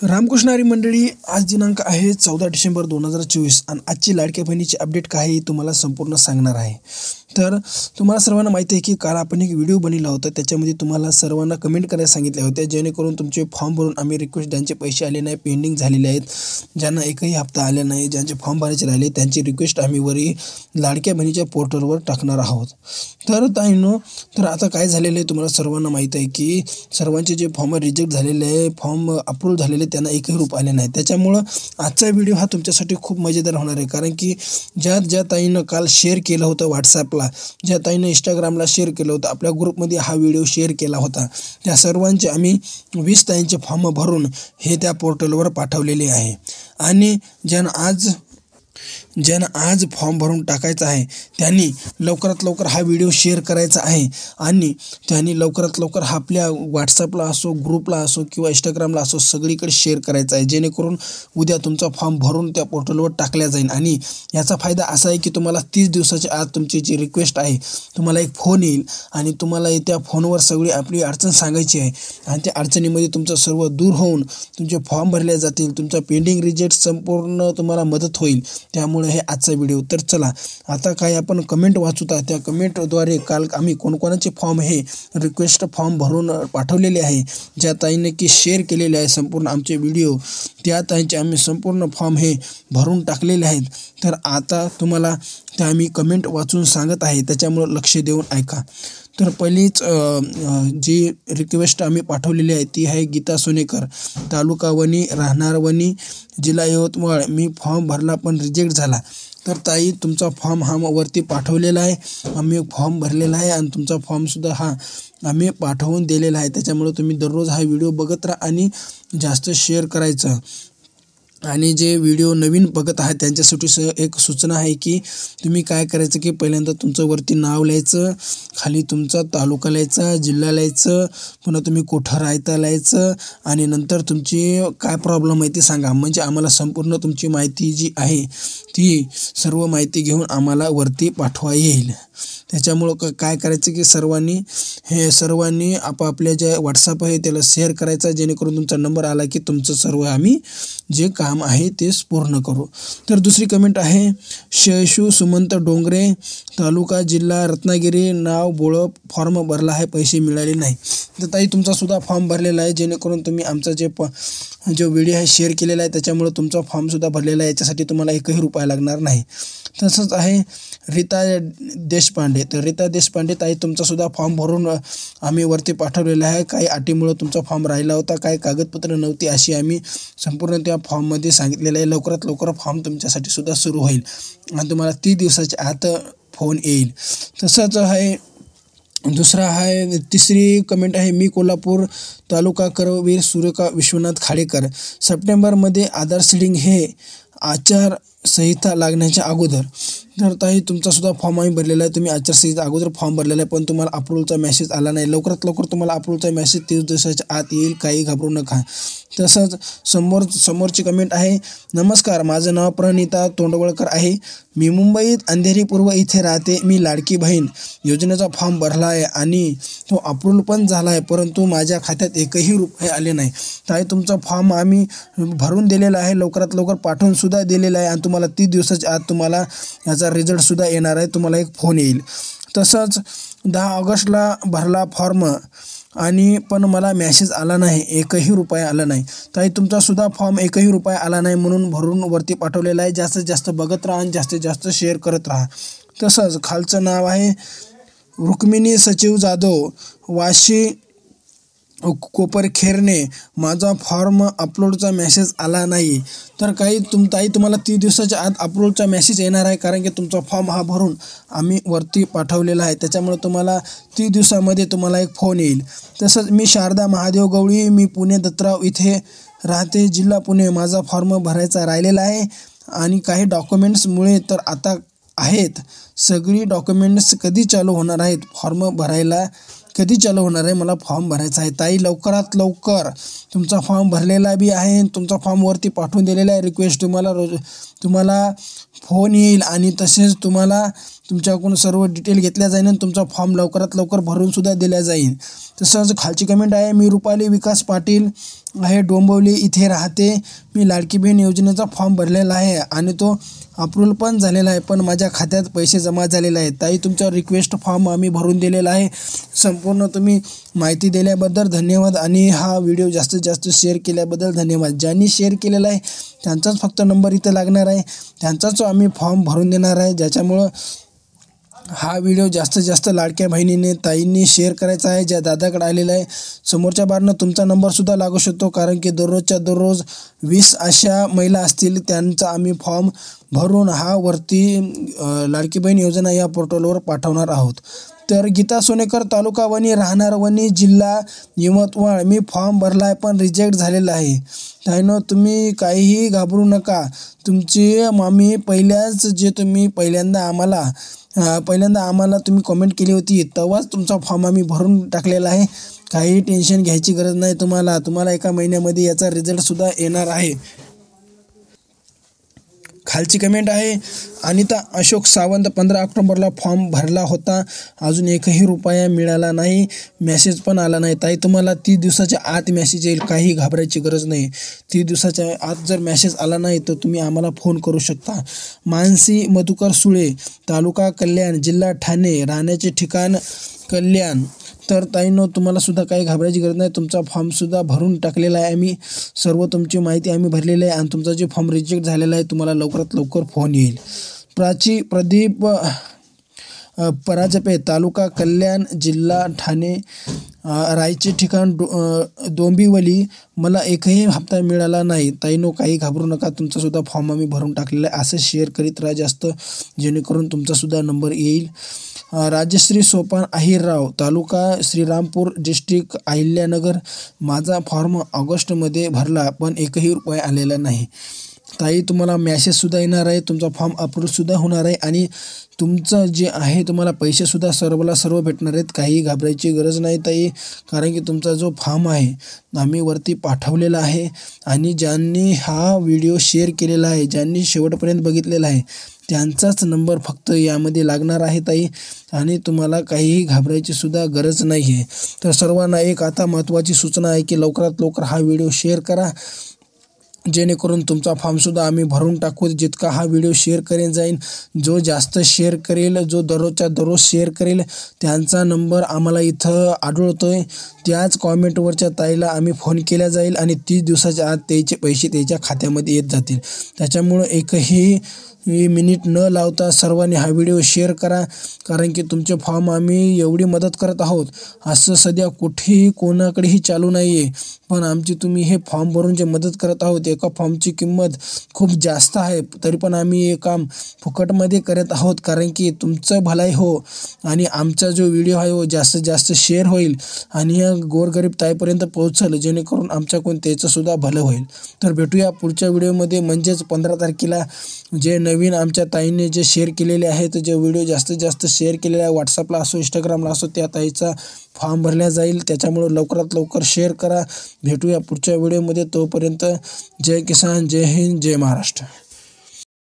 रामकृष्ण हरी मंडळी, आज दिनांक आहे 14 डिसेंबर 2024 आणि आजची लाडक्या बहिणीची अपडेट काय आहे तुम्हाला संपूर्ण सांगणार आहे. तर तुम्हाला सर्वांना माहिती आहे की काल आपण एक व्हिडिओ बनवला होता, त्याच्यामध्ये तुम्हाला सर्वांना कमेंट करायला सांगितले होते जेणेकरून तुमचे फॉर्म भरून आम्ही रिक्वेस्ट ज्यांचे पैसे आले नाही, पेंडिंग झालेले आहेत, ज्यांना एकही हप्ता आला नाही, ज्यांचे फॉर्म भरायचे राहिले त्यांची रिक्वेस्ट आम्ही वरी लाडक्या बहिणीच्या पोर्टलवर टाकणार आहोत. तर ताईंनो, तर आता काय झालेलं आहे तुम्हाला सर्वांना माहीत आहे की सर्वांचे जे फॉर्म रिजेक्ट झालेले आहे, फॉर्म अप्रूव्ह झालेले त्यांना एकही रुपया आले नाही. त्याच्यामुळं आजचा व्हिडिओ हा तुमच्यासाठी खूप मजेदार होणार आहे, कारण की ज्या ताईनं काल शेअर केलं होतं व्हॉट्सॲपला, ज्या ताईनं इंस्टाग्रामला शेअर केलं होतं, आपल्या ग्रुपमध्ये हा व्हिडिओ शेअर केला होता, त्या सर्वांचे आम्ही 20 ताईंचे फॉर्म भरून हे त्या पोर्टलवर पाठवलेले आहे. आणि ज्यांना आज फॉर्म भरून टाकायचा आहे त्यांनी लवकरात लवकर हा व्हिडिओ शेअर करायचा आहे आणि त्यांनी लवकरात लवकर हा आपल्या व्हॉट्सॲपला असो, ग्रुपला असो किंवा इंस्टाग्रामला असो सगळीकडे शेअर करायचा आहे, जेणेकरून उद्या तुमचा फॉर्म भरून त्या पोर्टलवर टाकल्या जाईल. आणि याचा फायदा असा आहे की तुम्हाला 30 दिवसाच्या आत तुमची जी रिक्वेस्ट आहे तुम्हाला एक फोन येईल आणि तुम्हाला त्या फोनवर सगळी आपली अडचण सांगायची आहे आणि त्या अडचणीमध्ये तुमचं सर्व दूर होऊन तुमचे फॉर्म भरले जातील, तुमचा पेंडिंग रिजेक्ट संपूर्ण तुम्हाला मदत होईल. त्यामुळे हे आजचा व्हिडिओ. तर चला आता काय आपण कमेंट वाचूता, त्या कमेंटद्वारे काल आम्ही कोणकोणाचे फॉर्म हे रिक्वेस्ट फॉर्म भरून पाठवलेले आहे, ज्या ताईने की शेअर केलेले आहे संपूर्ण आमचे व्हिडिओ, त्या ताईंचे आम्ही संपूर्ण फॉर्म हे भरून टाकलेले आहेत. तर आता तुम्हाला त्या आम्ही कमेंट वाचून सांगत आहे, त्याच्यामुळं लक्ष देऊन ऐका. तर पहिलीच जी रिक्वेस्ट आम्ही पाठवलेली आहे ती आहे गीता सोनेकर, तालुका वणी, राहणार वणी, जिल्हा यवतमाळ. मी फॉर्म भरला पण रिजेक्ट झाला. तर ताई, तुमचा फॉर्म हा वरती पाठवलेला आहे, आम्ही फॉर्म भरलेला आहे आणि तुमचा फॉर्मसुद्धा हा आम्ही पाठवून दिलेला आहे. त्याच्यामुळे तुम्ही दररोज हा व्हिडिओ बघत राहा आणि जास्त शेअर करायचं. आणि जे व्हिडिओ नवीन बघत आहात त्यांच्यासाठी एक सूचना आहे की तुम्ही काय करायचं की पहिल्यांदा तुमचं वरती नाव लिहायचं, खाली तुमचा तालुका लिहायचा, जिल्हा लिहायचं, पुन्हा तुम्ही कुठं राहता लिहायचं आणि नंतर तुमची काय प्रॉब्लेम आहे ते सांगा. म्हणजे आम्हाला संपूर्ण तुमची माहिती जी आहे ती सर्व माहिती घेऊन आम्हाला वरती पाठवा येईल. त्याच्यामुळं काय करायचं की सर्वांनी आपापल्या जे व्हॉट्सअप आहे त्याला शेअर करायचा, जेणेकरून तुमचा नंबर आला की तुमचं सर्व आम्ही जे काम आहे तेच पूर्ण करू. तर दुसरी कमेंट आहे शैशू सुमंत डोंगरे, तालुका जिल्हा रत्नागिरी, नाव बोळप, फॉर्म भरला आहे, पैसे मिळाले नाही. तर ताई, तुमचासुद्धा फॉर्म भरलेला आहे, जेणेकरून तुम्ही आमचा जो व्हिडिओ आहे शेअर केलेला आहे त्याच्यामुळे तुमचा फॉर्मसुद्धा भरलेला आहे, याच्यासाठी तुम्हाला एकही रुपया लागणार नाही. तसंच आहे रीता देशपांडे. तर रीता देशपांडे ताई, तुमचासुद्धा फॉर्म भरून आम्ही वरती पाठवलेला आहे. काही अटीमुळं तुमचा फॉर्म राहिला होता, काही कागदपत्र नव्हती अशी आम्ही संपूर्ण त्या फॉर्ममध्ये सांगितलेलं आहे. लवकरात लवकर फॉर्म तुमच्यासाठी सुद्धा सुरू होईल आणि तुम्हाला 30 दिवसाच्या आत फोन येईल. तसंच आहे दुसरा आहे, तिसरी कमेंट आहे मी कोल्हापूर, तालुका करवीर, सुरेखा विश्वनाथ खाडेकर. सप्टेंबरमध्ये आधार सीडिंग हे आचारसंहिता लागण्याच्या अगोदर. तर ताई, तुमचासुद्धा फॉर्म आम्ही भरलेला आहे, तुम्ही आचारसंहिता अगोदर फॉर्म भरलेला आहे, पण तुम्हाला अप्रूव्हलचा मेसेज आला नाही. लवकरात लवकर तुम्हाला अप्रूव्हलचा मेसेज 30 दिवसाच्या आत येईल, काही घाबरू नका. तसंच समोरची कमेंट आहे, नमस्कार, माझं नाव प्रणिता तोंडवळकर आहे, मी मुंबईत अंधेरी पूर्व इथे राहते. मी लाडकी बहीण योजनेचा फॉर्म भरला आहे आणि तो अप्रूव्हल पण झाला आहे, परंतु माझ्या खात्यात एकही रुपये आले नाही. ताई, तुमचा फॉर्म आम्ही भरून दिलेला आहे, लवकरात लवकर पाठवून सुद्धा दिलेला आहे आणि तुम्हाला 30 दिवसाच्या आत तुम्हाला याचा रिझल्टसुद्धा येणार आहे, तुम्हाला एक फोन येईल. तसंच 10 ऑगस्टला भरला फॉर्म आणि पण मला मेसेज आला नाही, एकही रुपया आला नाही. ताई, तुमचासुद्धा फॉर्म एकही रुपया आला नाही म्हणून भरून वरती पाठवलेला आहे. जास्तीत जास्त बघत राहा आणि जास्तीत जास्त शेअर करत राहा. तसंच खालचं नाव आहे रुक्मिणी सचिव जाधव, वाशी कोपरखेरणे, माझा फॉर्म अपलोडचा मेसेज आला नाही. तर ताई, तुम्हाला 30 दिवसाच्या आत अपलोडचा मेसेज येणार आहे, कारण की तुमचा फॉर्म हा भरून आम्ही वरती पाठवलेला आहे. त्याच्यामुळे तुम्हाला 30 दिवसामध्ये तुम्हाला एक फोन येईल. तसंच मी शारदा महादेव गवळी, मी पुणे दत्तराव इथे राहते, जिल्हा पुणे. माझा फॉर्म भरायचा राहिलेला आहे आणि काही डॉक्युमेंट्समुळे तर आता आहेत, सगळी डॉक्युमेंट्स कधी चालू होणार आहेत, फॉर्म भरायला कधी चालू होणार आहे, मला फॉर्म भरायचा आहे. ताई, लवकरात लवकर तुमचा फॉर्म भरलेला बी आहे, तुमचा फॉर्म वरती पाठवून दिलेला आहे. रिक्वेस्ट तुम्हाला फोन येईल आणि तसेच तुम्हाला तुमच्याकडून सर्व डिटेल घेतल्या जाईल आणि तुमचा फॉर्म लवकरात लवकर भरूनसुद्धा दिला जाईल. तसंच खालची कमेंट आहे, मी रुपाली विकास पाटील आहे, डोंबिवली इथे राहते. मी लाडकी बहीण योजनेचा फॉर्म भरलेला आहे आणि तो अप्रूव्हल पण झालेला आहे, पण माझ्या खात्यात पैसे जमा झालेले आहेत. ताई, तुमचा रिक्वेस्ट फॉर्म आम्ही भरून दिलेला आहे. संपूर्ण तुम्ही माहिती दिल्याबद्दल धन्यवाद आणि हा व्हिडिओ जास्तीत जास्त शेअर केल्याबद्दल धन्यवाद. ज्यांनी शेअर केलेला आहे त्यांचाच फक्त नंबर इथं लागणार आहे, त्यांचाच आम्ही फॉर्म भरून देणार आहे. ज्याच्यामुळं हा व्हिडिओ जास्तीत जास्त लाडक्या बहिणीने ताईंनी शेअर करायचा आहे. ज्या दादाकडे आलेला आहे समोरच्या बारनं तुमचा नंबरसुद्धा लागू शकतो, कारण की दररोजच्या दररोज 20 अशा महिला असतील त्यांचा आम्ही फॉर्म भरून हा वरती लाडकी बहीण योजना या पोर्टलवर पाठवणार आहोत. तर गीता सोनेकर, तालुका वणी, राहणार वणी, जिल्हा यवतमाळ. मी फॉर्म भरला आहे पण रिजेक्ट झालेला आहे. त्यानं तुम्ही काहीही घाबरू नका. तुमची आम्ही पहिल्यांदा आम्हाला तुम्ही कमेंट केली होती तेव्हाच तुमचा फॉर्म आम्ही भरून टाकलेला आहे. काही टेन्शन घ्यायची गरज नाही तुम्हाला एका महिन्यामध्ये याचा रिझल्टसुद्धा येणार आहे. खालची कमेंट आहे, अनिता अशोक सावंत, 15 ऑक्टोबरला फॉर्म भरला होता, अजून एकही रुपया मिळाला नाही, मेसेज पण आला नाही. ताई, तुम्हाला 30 दिवसाच्या आत मेसेज येईल, काही घाबरायची गरज नाही. 30 दिवसाच्या आत जर मेसेज आला नाही तर तुम्ही आम्हाला फोन करू शकता. मानसी मधुकर सुळे, तालुका कल्याण, जिल्हा ठाणे, राहण्याचे ठिकाण कल्याण. तर ताईंनो, तुम्हालासुद्धा काही घाबरायची गरज नाही. तुमचा फॉर्मसुद्धा भरून टाकलेला आहे आम्ही. सर्व तुमची माहिती आम्ही भरलेली आहे आणि तुमचा जे फॉर्म रिजेक्ट झालेला आहे तुम्हाला लवकरात लवकर फोन येईल. प्रदीप परांजपे, तालुका कल्याण, जिल्हा ठाणे, राहायचे ठिकाण डोंबिवली. मला एकही हप्ता मिळाला नाही. ताईंनो, काही घाबरू नका. तुमचासुद्धा फॉर्म आम्ही भरून टाकलेला आहे. असं शेअर करीत राहा जास्त, जेणेकरून तुमचासुद्धा नंबर येईल. राजश्री सोपान अहिरराव, तालुका श्रीरामपूर, डिस्ट्रिक्ट अहिल्यानगर. माझा फॉर्म ऑगस्टमध्ये भरला पण एकही रुपया आलेला नाही. ताई, तुम्हाला मॅसेजसुद्धा येणार आहे, तुमचा फॉर्म अप्रूव्हसुद्धा होणार आहे आणि तुमचं जे आहे तुम्हाला पैसेसुद्धा सर्व भेटणार आहेत. काही घाबरायची गरज नाही ताई, कारण की तुमचा जो फॉर्म आहे आम्ही वरती पाठवलेला आहे आणि ज्यांनी हा व्हिडिओ शेअर केलेला आहे, ज्यांनी शेवटपर्यंत बघितलेला आहे त्यांचाच नंबर फक्त यामध्ये लागणार आहे ताई, आणि तुम्हाला काहीही घाबरायची सुद्धा गरज नाही आहे. तर सर्वांना एक आता महत्त्वाची सूचना आहे की लवकरात लवकर हा व्हिडिओ शेअर करा, जेणेकरून तुमचा फॉर्मसुद्धा आम्ही भरून टाकू. जितका हा व्हिडिओ शेअर करेल जाईल, जो जास्त शेअर करेल, जो दररोजच्या दररोज शेअर करेल त्यांचा नंबर आम्हाला इथं आढळतोय, त्याच कॉमेंटवरच्या ताईला आम्ही फोन केला जाईल आणि 30 दिवसाच्या आत त्याचे पैसे त्याच्या खात्यामध्ये येत जातील. त्याच्यामुळं एकही मिनिट न लावता सर्वांनी हा व्हिडिओ शेअर करा, कारण की तुमचे फॉर्म आम्ही एवढी मदत करत आहोत असं सध्या कुठेही कोणाकडेही चालू नाही आहे. पण आमची तुम्ही हे फॉर्म भरून जे मदत करत आहोत, एका फॉर्मची किंमत खूप जास्त आहे, तरी पण आम्ही हे काम फुकटमध्ये करत आहोत, कारण की तुमचं भलाई हो आणि आमचा जो व्हिडिओ आहे हो जास्तीत जास्त शेअर होईल आणि या गोरगरीब ताईपर्यंत पोहोचल, जेणेकरून आमच्याकडून त्याचंसुद्धा भलं होईल. तर भेटूया पुढच्या व्हिडिओमध्ये, म्हणजेच 15 तारखेला. जे नवीन आमच्या ताईंनी जे शेअर केलेले आहेत, जे व्हिडिओ जास्तीत जास्त शेअर केलेले आहे व्हॉट्सअपला असो इंस्टाग्रामला असो, त्या ताईचा फॉर्म भरला जाईल. त्याच्यामुळे लवकरात लवकर शेअर करा. भेटूया पुढच्या व्हिडिओमध्ये. तोपर्यंत जय किसान, जय हिंद, जय महाराष्ट्र.